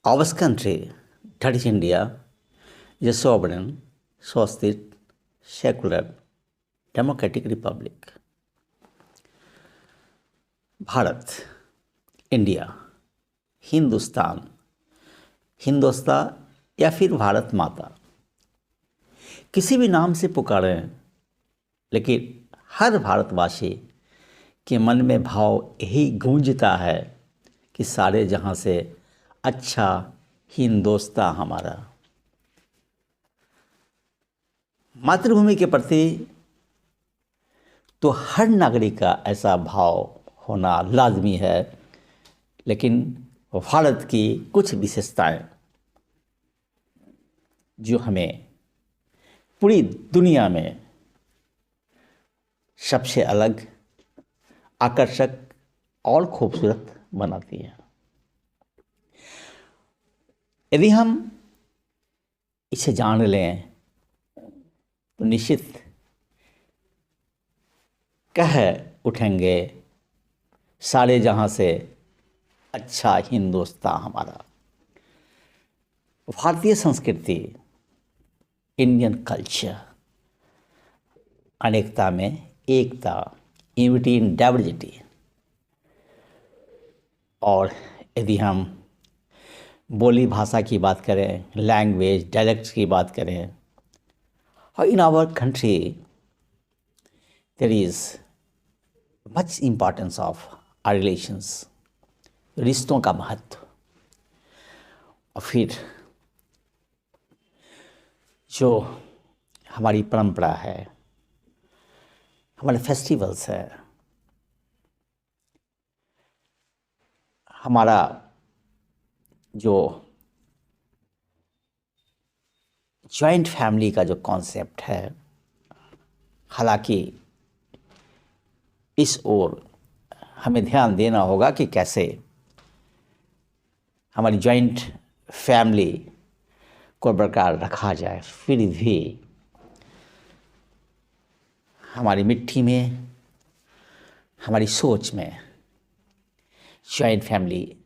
Our country, that is India, is a sovereign, socialist, secular, democratic republic. Bharat, India, Hindustan, Hindustan या फिर भारत माता, किसी भी नाम से पुकारें, लेकिन हर भारतवासी के मन में भाव यही गूंजता है कि सारे जहां से अच्छा हिंदुस्तान हमारा। मातृभूमि के प्रति तो हर नागरिक का ऐसा भाव होना लाजमी है, लेकिन भारत की कुछ विशेषताएं जो हमें पूरी दुनिया में सबसे अलग, आकर्षक और खूबसूरत बनाती है। यदि हम इसे जान लें तो निश्चित कह उठेंगे सारे जहां से अच्छा हिंदुस्तान हमारा। भारतीय संस्कृति, इंडियन कल्चर, अनेकता में एकता, यूनिटी इन डाइवर्सिटी। और यदि हम बोली भाषा की बात करें, लैंग्वेज, डायलेक्ट्स की बात करें, और in our country there is much importance of our relations, रिश्तों का महत्व। और फिर जो हमारी परंपरा है, हमारे फेस्टिवल्स है, हमारा जो जॉइंट फैमिली का जो कॉन्सेप्ट है, हालांकि इस ओर हमें ध्यान देना होगा कि कैसे हमारी जॉइंट फैमिली को बरकरार रखा जाए। फिर भी हमारी मिट्टी में, हमारी सोच में जॉइंट फैमिली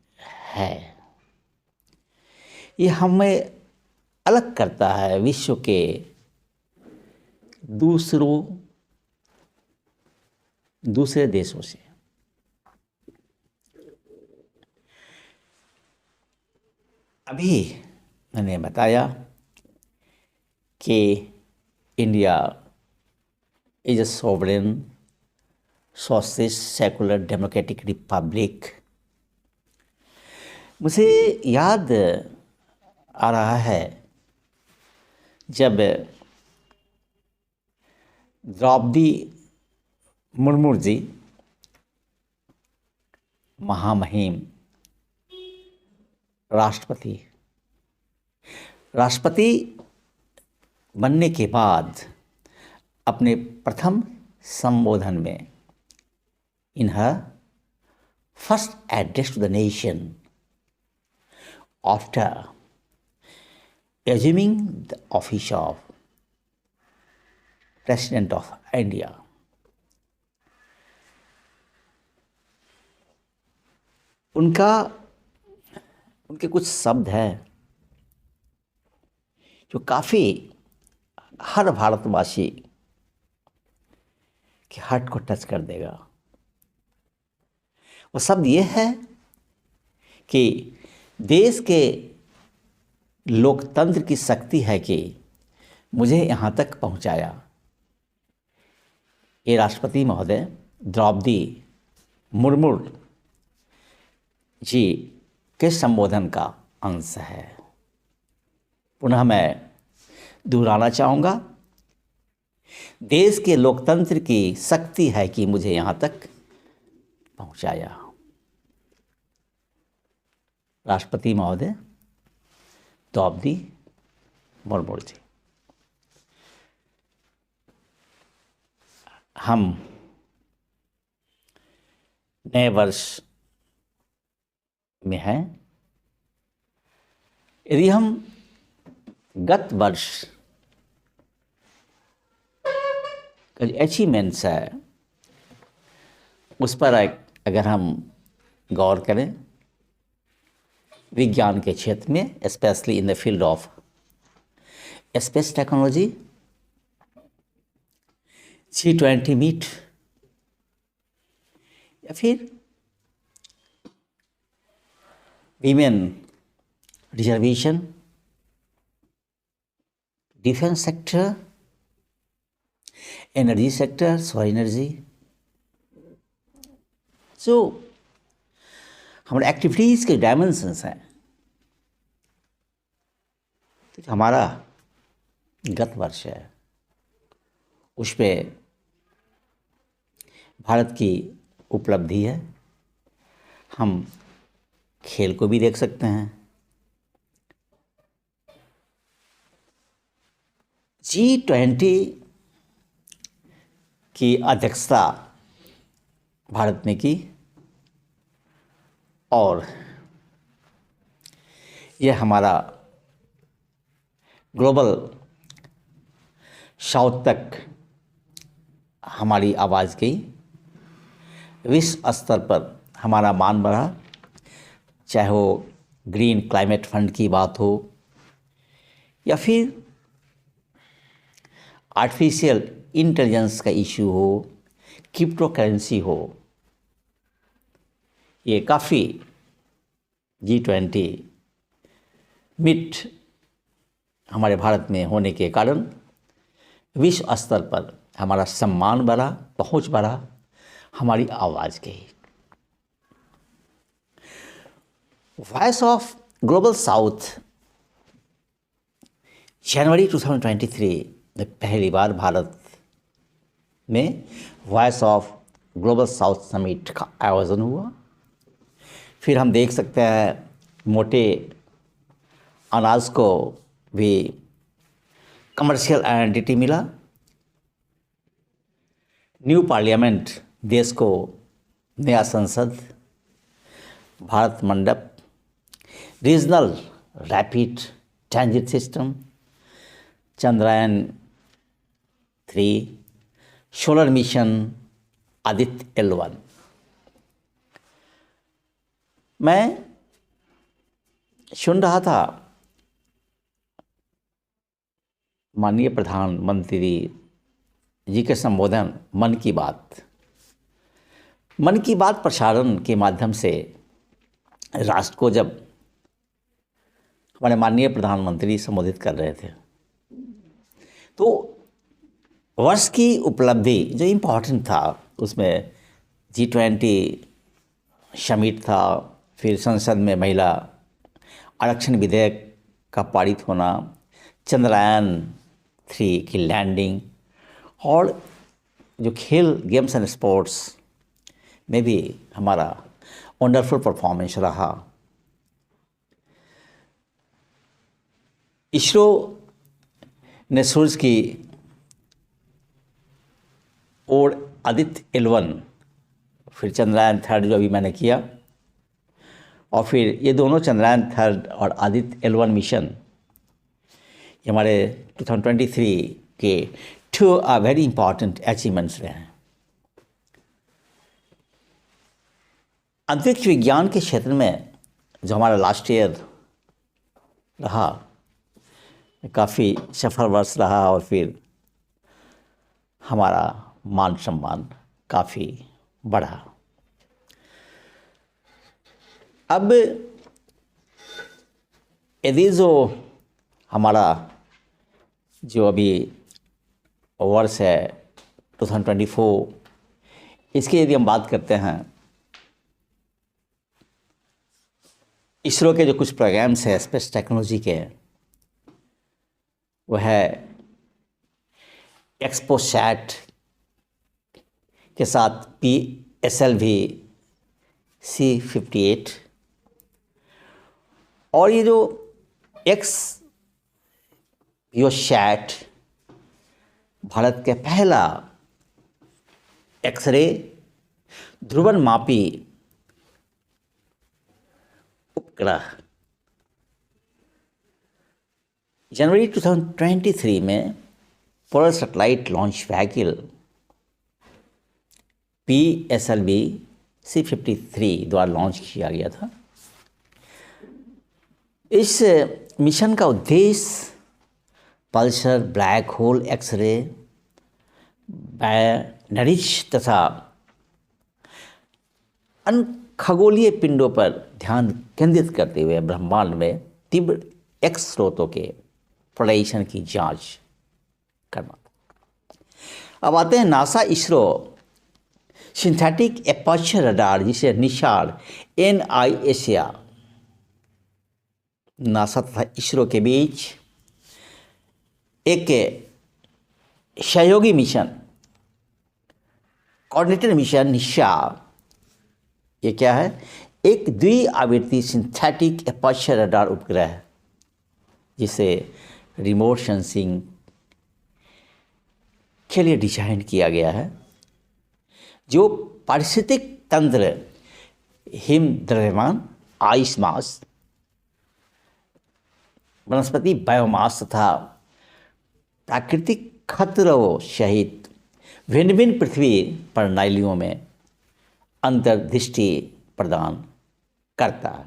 है। ये हमें अलग करता है विश्व के दूसरे देशों से। अभी मैंने बताया कि India is a sovereign, socialist, secular, democratic Republic. मुझे याद आ रहा है जब द्रौपदी मुर्मू जी महामहिम राष्ट्रपति बनने के बाद अपने प्रथम संबोधन में in her first address to the nation after assuming the office of President of India, उनके कुछ शब्द हैं जो काफ़ी हर भारतवासी के हार्ट को टच कर देगा। वो शब्द ये है कि देश के लोकतंत्र की शक्ति है कि मुझे यहाँ तक पहुँचाया। ये राष्ट्रपति महोदय द्रौपदी मुर्मू जी के संबोधन का अंश है। पुनः मैं दोहराना चाहूँगा, देश के लोकतंत्र की शक्ति है कि मुझे यहाँ तक पहुँचाया। राष्ट्रपति महोदय द्रौपदी मुर्मू जी। हम नए वर्ष में हैं। यदि हम गत वर्ष का जो अचीवमेंट्स है उस पर अगर हम गौर करें, विज्ञान के क्षेत्र में, specially in the field of space technology, G20 meet, या फिर women reservation, defence sector, energy sector, सौर एनर्जी, जो हमारे एक्टिविटीज़ के डायमेंशंस हैं, तो हमारा गत वर्ष है उस पर भारत की उपलब्धि है। हम खेल को भी देख सकते हैं। G20 की अध्यक्षता भारत ने की और यह हमारा ग्लोबल साउथ तक हमारी आवाज़ गई, विश्व स्तर पर हमारा मान बढ़ा, चाहे वो ग्रीन क्लाइमेट फंड की बात हो या फिर आर्टिफिशियल इंटेलिजेंस का इशू हो, क्रिप्टो करेंसी हो। ये काफ़ी G20 मीट हमारे भारत में होने के कारण विश्व स्तर पर हमारा सम्मान बढ़ा, पहुंच बढ़ा, हमारी आवाज़ गई। वॉइस ऑफ ग्लोबल साउथ जनवरी 2023 में पहली बार भारत में voice of global south summit का आयोजन हुआ। फिर हम देख सकते हैं मोटे अनाज को भी कमर्शियल आइडेंटिटी मिला, न्यू पार्लियामेंट, देश को नया संसद, भारत मंडप, regional rapid transit system, Chandrayaan 3, solar mission, Aditya L1। मैं सुन रहा था माननीय प्रधानमंत्री जी के संबोधन मन की बात प्रसारण के माध्यम से राष्ट्र को जब हमारे माननीय प्रधानमंत्री संबोधित कर रहे थे, तो वर्ष की उपलब्धि जो इम्पोर्टेंट था उसमें G20 समिट था, फिर संसद में महिला आरक्षण विधेयक का पारित होना, चंद्रयान 3 की लैंडिंग, और जो खेल गेम्स एंड स्पोर्ट्स में भी हमारा वंडरफुल परफॉर्मेंस रहा। इसरो ने सूरज की और आदित्य L1, फिर चंद्रयान 3 जो अभी मैंने किया, और फिर ये दोनों चंद्रयान 3 और आदित्य L1 मिशन ये हमारे 2023 के 2 वेरी इंपॉर्टेंट अचीवमेंट्स रहे हैं। अंतरिक्ष विज्ञान के क्षेत्र में जो हमारा लास्ट ईयर रहा, काफ़ी सफल वर्ष रहा, और फिर हमारा मान सम्मान काफ़ी बढ़ा। अब यदि जो हमारा जो अभी वर्ष है 2024, इसकी यदि हम बात करते हैं, इसरो के जो कुछ प्रोग्राम्स हैं स्पेस टेक्नोलॉजी के, वह है एक्सपोसैट के साथ PSLV C58, और ये जो एक्सयोसैट भारत के पहला एक्सरे ध्रुवन मापी उपग्रह जनवरी 2023 में polar satellite launch vehicle PSLV C53 द्वारा लॉन्च किया गया था। इस मिशन का उद्देश्य पल्सर, ब्लैक होल, एक्सरे, बैनरिच तथा अन्य खगोलीय पिंडों पर ध्यान केंद्रित करते हुए ब्रह्मांड में तीव्र एक्स स्रोतों के प्रदर्शन की जांच करना। अब आते हैं NASA ISRO synthetic aperture radar, जिसे निशार NISA, नासा तथा इसरो के बीच एक सहयोगी मिशन, कोऑर्डिनेटेड मिशन निशार। ये क्या है? एक द्विआवर्ती सिंथेटिक एपर्चर रडार उपग्रह है, जिसे रिमोट सेंसिंग के लिए डिजाइन किया गया है, जो पारिस्थितिक तंत्र, हिम द्रव्यमान, आइस मास, वनस्पति बायोमास तथा प्राकृतिक खतरों सहित भिन्न भिन्न पृथ्वी प्रणालियों में अंतर्दृष्टि प्रदान करता है।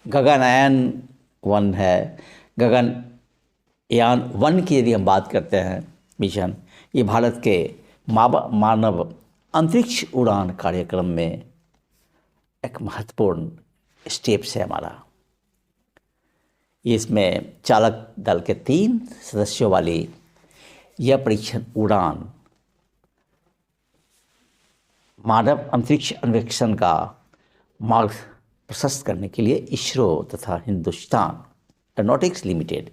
गगनयान 1 है। गगनयान 1 की यदि हम बात करते हैं मिशन, ये भारत के मानव अंतरिक्ष उड़ान कार्यक्रम में एक महत्वपूर्ण स्टेप्स है हमारा। इसमें चालक दल के 3 सदस्यों वाली यह परीक्षण उड़ान मानव अंतरिक्ष अन्वेषण का मार्ग प्रशस्त करने के लिए इसरो तथा हिंदुस्तान एरोनॉटिक्स लिमिटेड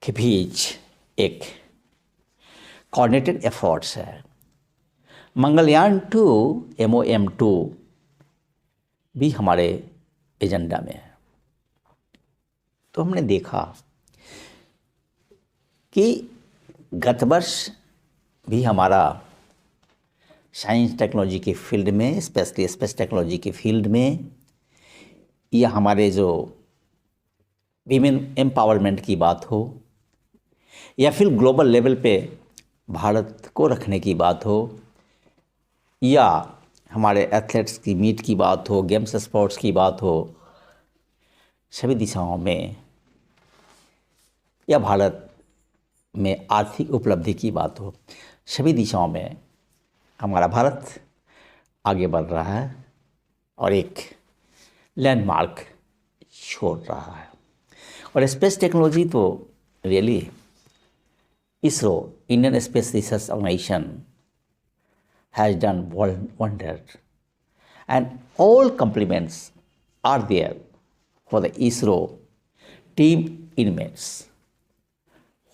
के बीच एक कोऑर्डिनेटेड एफर्ट्स है। मंगलयान 2 MOM-2 भी हमारे एजेंडा में है। तो हमने देखा कि गत वर्ष भी हमारा साइंस टेक्नोलॉजी के फील्ड में, स्पेशली स्पेस टेक्नोलॉजी के फील्ड में, या हमारे जो वीमेन एम्पावरमेंट की बात हो, या फिर ग्लोबल लेवल पे भारत को रखने की बात हो, या हमारे एथलेट्स की मीट की बात हो, गेम्स स्पोर्ट्स की बात हो, सभी दिशाओं में, या भारत में आर्थिक उपलब्धि की बात हो, सभी दिशाओं में हमारा भारत आगे बढ़ रहा है और एक लैंडमार्क छोड़ रहा है। और स्पेस टेक्नोलॉजी तो really ISRO, Indian space research organisation, has done wonder, and all compliments are there for the ISRO team inmates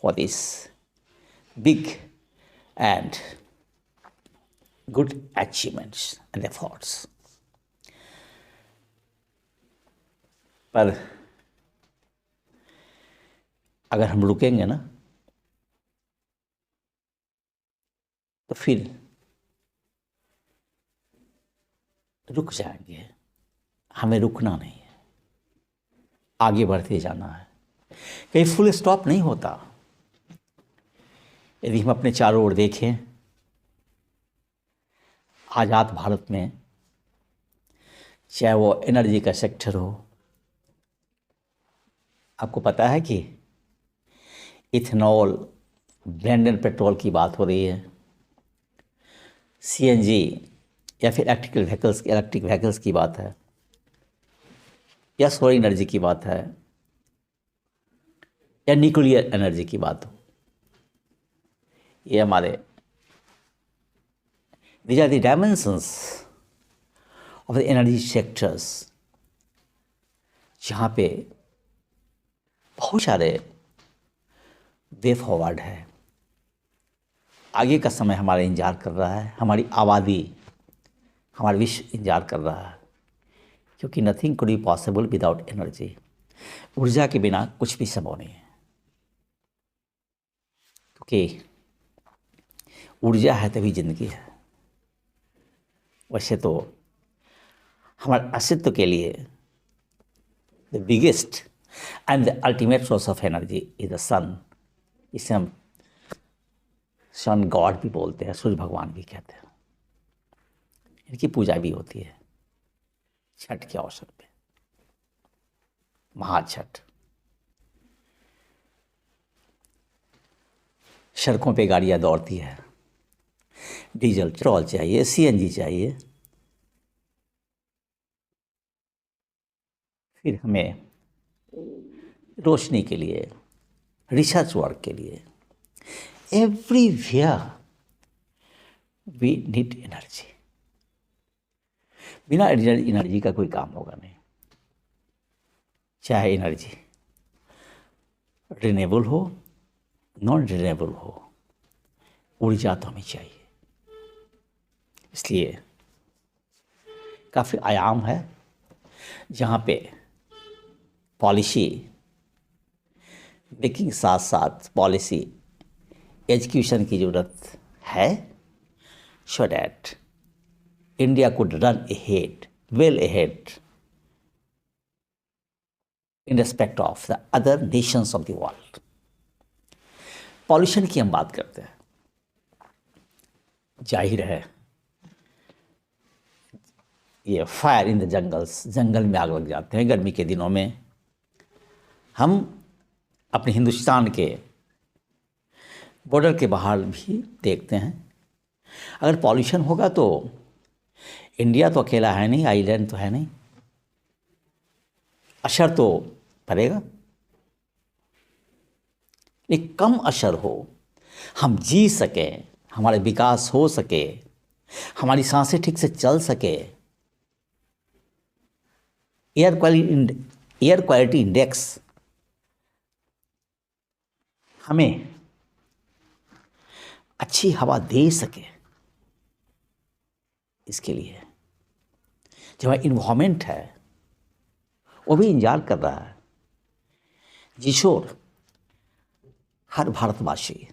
for this big and good achievements and efforts. पर अगर हम रुकेंगे ना तो फिर रुक जाएंगे। हमें रुकना नहीं है, आगे बढ़ते जाना है। कहीं फुल स्टॉप नहीं होता। यदि हम अपने चारों ओर देखें, आज़ाद भारत में चाहे वो एनर्जी का सेक्टर हो, आपको पता है कि इथेनॉल, ब्लेंडेड पेट्रोल की बात हो रही है, CNG या फिर इलेक्ट्रिक व्हीकल्स की बात है, या सोलर एनर्जी की बात है, या न्यूक्लियर एनर्जी की बात हो। ये हमारे these are the dimensions of the energy sectors, जहाँ पे बहुत सारे वे फॉरवर्ड है। आगे का समय हमारा इंतजार कर रहा है, हमारी आबादी, हमारा विश्व इंतजार कर रहा है, क्योंकि nothing could be possible without energy. ऊर्जा के बिना कुछ भी संभव नहीं है, क्योंकि ऊर्जा है तभी जिंदगी है। वैसे तो हमारे अस्तित्व के लिए the biggest and the ultimate source of energy is the sun. इसे हम सन गॉड भी बोलते हैं, सूर्य भगवान भी कहते हैं। इनकी पूजा भी होती है छठ के अवसर पे। महाछठ। सड़कों पे गाड़ियां दौड़ती है, डीजल पेट्रोल चाहिए, सीएनजी चाहिए, फिर हमें रोशनी के लिए, रिसर्च वर्क के लिए, एवरीवेयर वी नीड एनर्जी। बिना एनर्जी का कोई काम होगा नहीं। चाहे एनर्जी रिन्यूएबल हो, नॉन रिन्यूएबल हो, ऊर्जा तो हमें चाहिए। इसलिए काफ़ी आयाम है जहाँ पे पॉलिसी मेकिंग साथ साथ पॉलिसी एजुकेशन की ज़रूरत है, so that India could run ahead, well ahead in respect of the other Nations of the world. Pollution की हम बात करते हैं, जाहिर है ये फायर इन द जंगल्स, जंगल में आग लग जाते हैं गर्मी के दिनों में। हम अपने हिंदुस्तान के बॉर्डर के बाहर भी देखते हैं, अगर पॉल्यूशन होगा तो इंडिया तो अकेला है नहीं, आइलैंड तो है नहीं, असर तो पड़ेगा। एक कम असर हो, हम जी सकें, हमारे विकास हो सके, हमारी सांसें ठीक से चल सके, एयर क्वालिटी इंडेक्स हमें अच्छी हवा दे सके। इसके लिए जो इन्वायरमेंट है वो भी इंतजार कर रहा है। जिसोर हर भारतवासी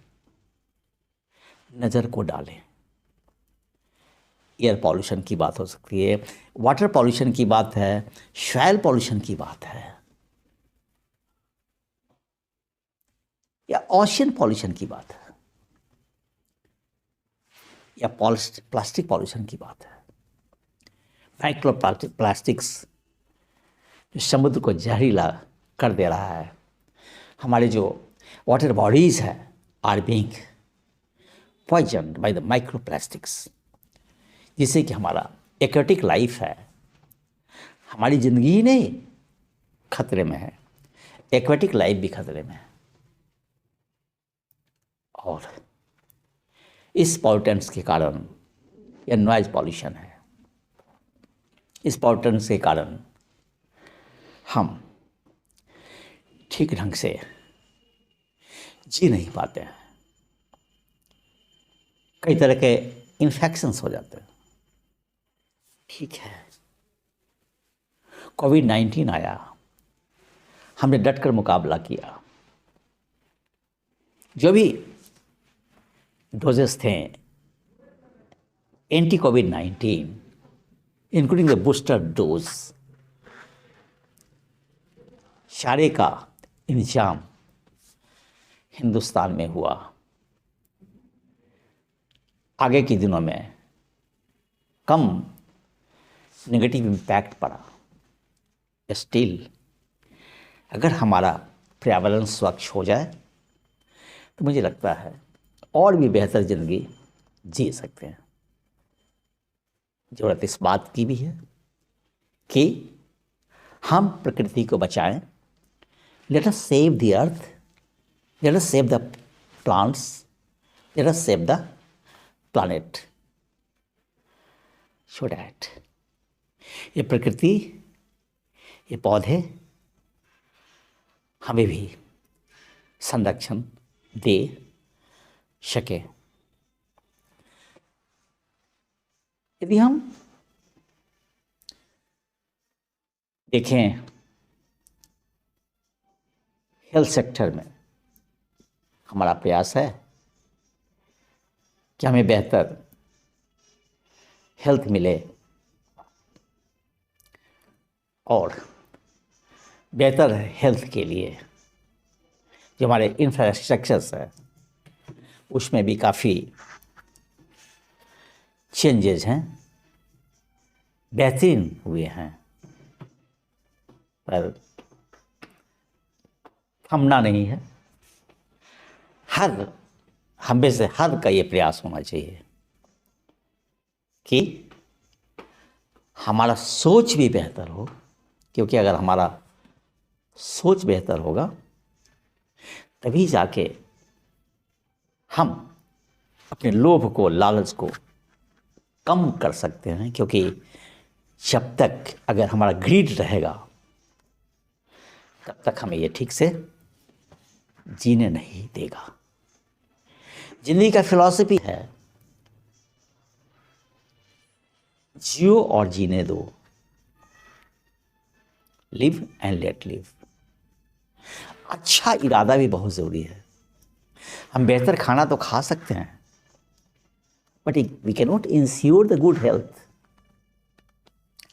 नज़र को डालें। एयर पॉल्यूशन की बात हो सकती है, वाटर पॉल्यूशन की बात है, सॉइल पॉल्यूशन की बात है, या ओशियन पॉल्यूशन की बात है, या प्लास्टिक पॉल्यूशन की बात है। माइक्रो प्लास्टिक्स जो समुद्र को जहरीला कर दे रहा है। हमारे जो वाटर बॉडीज़ है are being poisoned by the micro plastics, जिससे कि हमारा एक्वेटिक लाइफ है, हमारी ज़िंदगी ही नहीं खतरे में है, एक्वेटिक लाइफ भी खतरे में है। और इस पॉल्यूटेंट्स के कारण, यह नॉइज पॉल्यूशन है, इस पॉल्यूटेंट्स के कारण हम ठीक ढंग से जी नहीं पाते हैं, कई तरह के इन्फेक्शंस हो जाते हैं। ठीक है, कोविड-19 आया, हमने डटकर मुकाबला किया। जो भी डोजेस थे anti covid, including the booster dose, सारे का इंतजाम हिंदुस्तान में हुआ। आगे के दिनों में कम नेगेटिव इम्पैक्ट पड़ा। स्टिल अगर हमारा पर्यावरण स्वच्छ हो जाए तो मुझे लगता है और भी बेहतर ज़िंदगी जी सकते हैं। ज़रूरत इस बात की भी है कि हम प्रकृति को बचाएं। Let us save the earth, let us save the plants, let us save the planet, so that ये प्रकृति, ये पौधे हमें भी संरक्षण दे सके। यदि हम देखें हेल्थ सेक्टर में हमारा प्रयास है कि हमें बेहतर हेल्थ मिले और बेहतर हेल्थ के लिए जो हमारे इंफ्रास्ट्रक्चर्स है उसमें भी काफ़ी चेंजेस हैं, बेहतरीन हुए हैं। पर थमना नहीं है। हम में से हर का ये प्रयास होना चाहिए कि हमारा सोच भी बेहतर हो, क्योंकि अगर हमारा सोच बेहतर होगा तभी जाके हम अपने लोभ को, लालच को कम कर सकते हैं। क्योंकि जब तक अगर हमारा ग्रीड रहेगा तब तक हमें ये ठीक से जीने नहीं देगा। जिंदगी का फिलॉसफी है जियो और जीने दो, लिव एंड लेट लिव। अच्छा इरादा भी बहुत ज़रूरी है। हम बेहतर खाना तो खा सकते हैं, but we can not ensure the good health.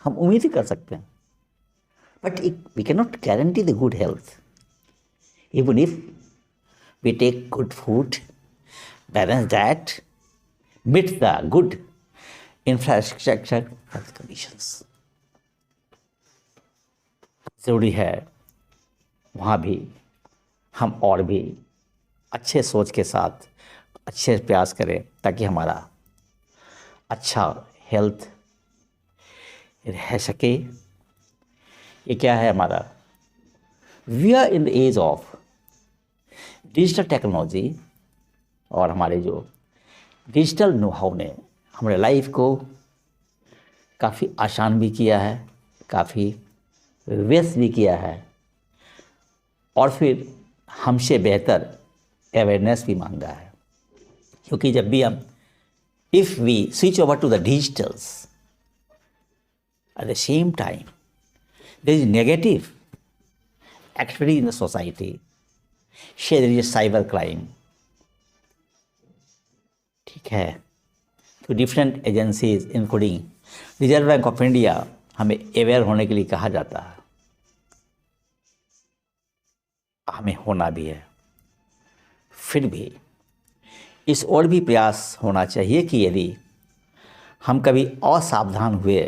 हम उम्मीद ही कर सकते हैं, but we can not guarantee the good health. Even if we take good food, balance diet, meet the good infrastructure health conditions, ज़रूरी है वहाँ भी हम और भी अच्छे सोच के साथ अच्छे प्रयास करें ताकि हमारा अच्छा हेल्थ रह सके। ये क्या है हमारा, we are in the age of digital technology, और हमारे जो डिजिटल नो हाउ ने हमारे लाइफ को काफ़ी आसान भी किया है, काफ़ी व्यस्त भी किया है, और फिर हमसे बेहतर अवेयरनेस भी मांगा है। क्योंकि जब भी हम if we switch over to the digitals at the same time there is negative activity in the society, there is cyber crime, ठीक है। तो different agencies including Reserve Bank of India हमें अवेयर होने के लिए कहा जाता है, हमें होना भी है। फिर भी इस और भी प्रयास होना चाहिए कि यदि हम कभी असावधान हुए,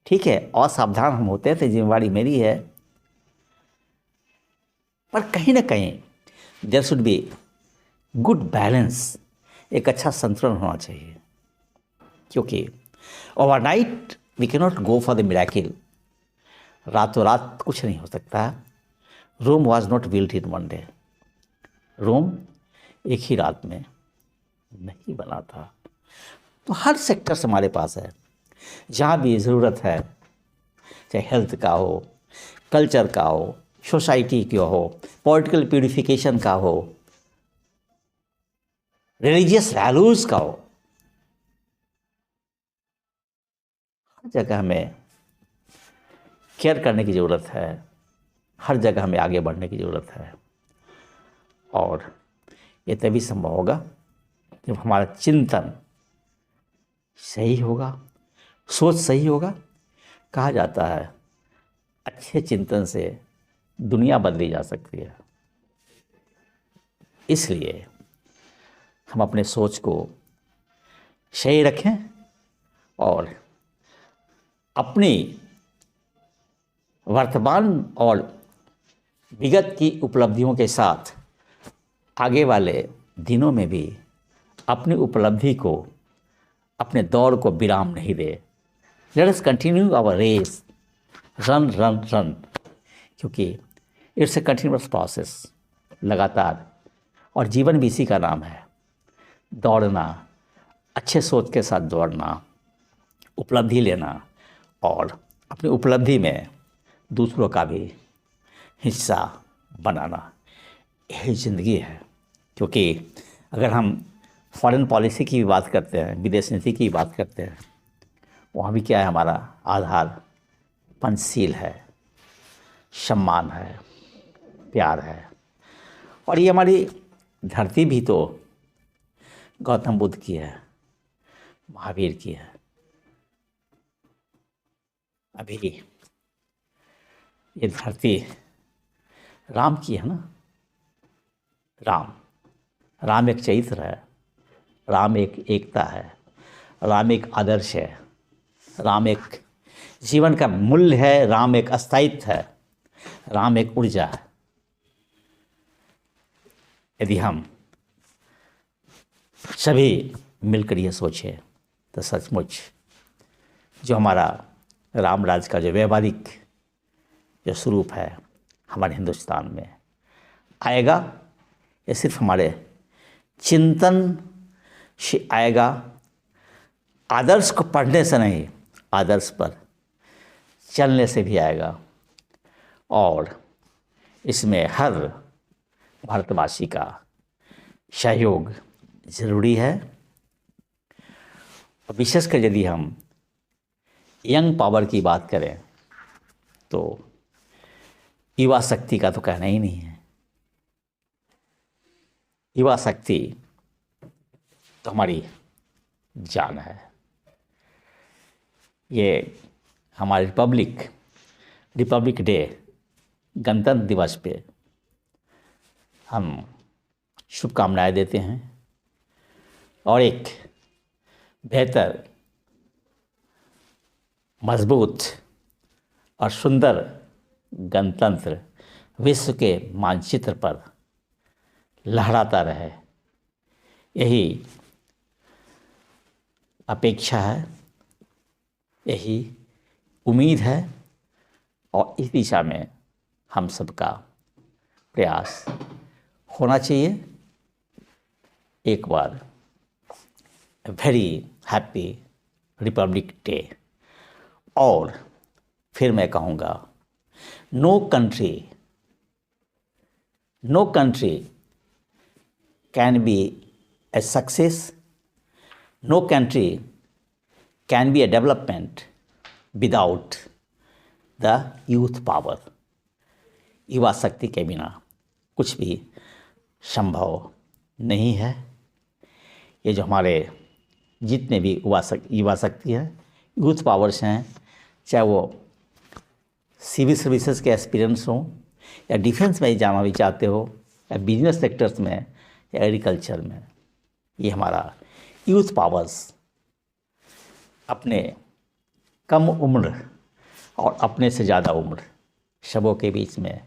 ठीक है, असावधान हम होते हैं तो जिम्मेवारी मेरी है, पर कहीं ना कहीं there should be good balance, एक अच्छा संतुलन होना चाहिए। क्योंकि overnight we can not go for the miracle, रातों रात कुछ नहीं हो सकता। Rome was not built in one day, Rome एक ही रात में नहीं बना था। तो हर सेक्टर से हमारे पास है, जहाँ भी ज़रूरत है, चाहे हेल्थ का हो, कल्चर का हो, सोसाइटी का हो, पॉलिटिकल प्यूरिफिकेशन का हो, रिलीजियस वैल्यूज़ का हो, हर जगह हमें केयर करने की ज़रूरत है, हर जगह हमें आगे बढ़ने की ज़रूरत है। और ये तभी संभव होगा जब हमारा चिंतन सही होगा, सोच सही होगा। कहा जाता है अच्छे चिंतन से दुनिया बदली जा सकती है। इसलिए हम अपने सोच को सही रखें और अपनी वर्तमान और विगत की उपलब्धियों के साथ आगे वाले दिनों में भी अपनी उपलब्धि को, अपने दौड़ को विराम नहीं दे। Let us continue our race, run run run, क्योंकि इट्स ए कंटिन्यूअस प्रोसेस, लगातार। और जीवन भी इसी का नाम है, दौड़ना, अच्छे सोच के साथ दौड़ना, उपलब्धि लेना और अपनी उपलब्धि में दूसरों का भी हिस्सा बनाना, यही ज़िंदगी है। क्योंकि अगर हम फॉरेन पॉलिसी की भी बात करते हैं, विदेश नीति की बात करते हैं, वहाँ भी क्या है, हमारा आधार पंचशील है, सम्मान है, प्यार है। और ये हमारी धरती भी तो गौतम बुद्ध की है, महावीर की है। अभी ये धरती राम की है ना। राम एक चरित्र है, राम एक एकता है, राम एक आदर्श है, राम एक जीवन का मूल्य है, राम एक अस्तित्व है, राम एक ऊर्जा है। यदि हम सभी मिलकर ये सोचें तो सचमुच जो हमारा राम राज्य का जो व्यवहारिक जो स्वरूप है हमारे हिंदुस्तान में आएगा, ये सिर्फ हमारे चिंतन से आएगा, आदर्श को पढ़ने से नहीं, आदर्श पर चलने से भी आएगा। और इसमें हर भारतवासी का सहयोग ज़रूरी है। और विशेषकर यदि हम यंग पावर की बात करें तो युवा शक्ति का तो कहना ही नहीं है। युवा शक्ति तो हमारी जान है। ये हमारे रिपब्लिक डे, गणतंत्र दिवस पे हम शुभकामनाएं देते हैं और एक बेहतर, मजबूत और सुंदर गणतंत्र विश्व के मानचित्र पर लहराता रहे, यही अपेक्षा है, यही उम्मीद है। और इस दिशा में हम सबका प्रयास होना चाहिए। एक बार वेरी हैप्पी रिपब्लिक डे। और फिर मैं कहूँगा, no country can be a success, no country can be a development without the youth power. युवा शक्ति के बिना कुछ भी संभव नहीं है। ये जो हमारे जितने भी युवा शक्ति है, यूथ पावर्स हैं, चाहे वो सिविल सर्विसेज के एक्सपीरियंस हों या डिफेंस में जाना भी चाहते हो या बिजनेस सेक्टर्स में या एग्रीकल्चर में, ये हमारा यूथ पावर्स अपने कम उम्र और अपने से ज़्यादा उम्र सबों के बीच में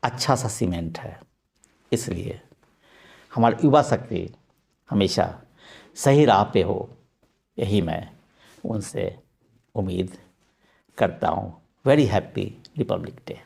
अच्छा सा सीमेंट है। इसलिए हमारी युवा शक्ति हमेशा सही राह पे हो, यही मैं उनसे उम्मीद करता हूँ। Very happy Republic day.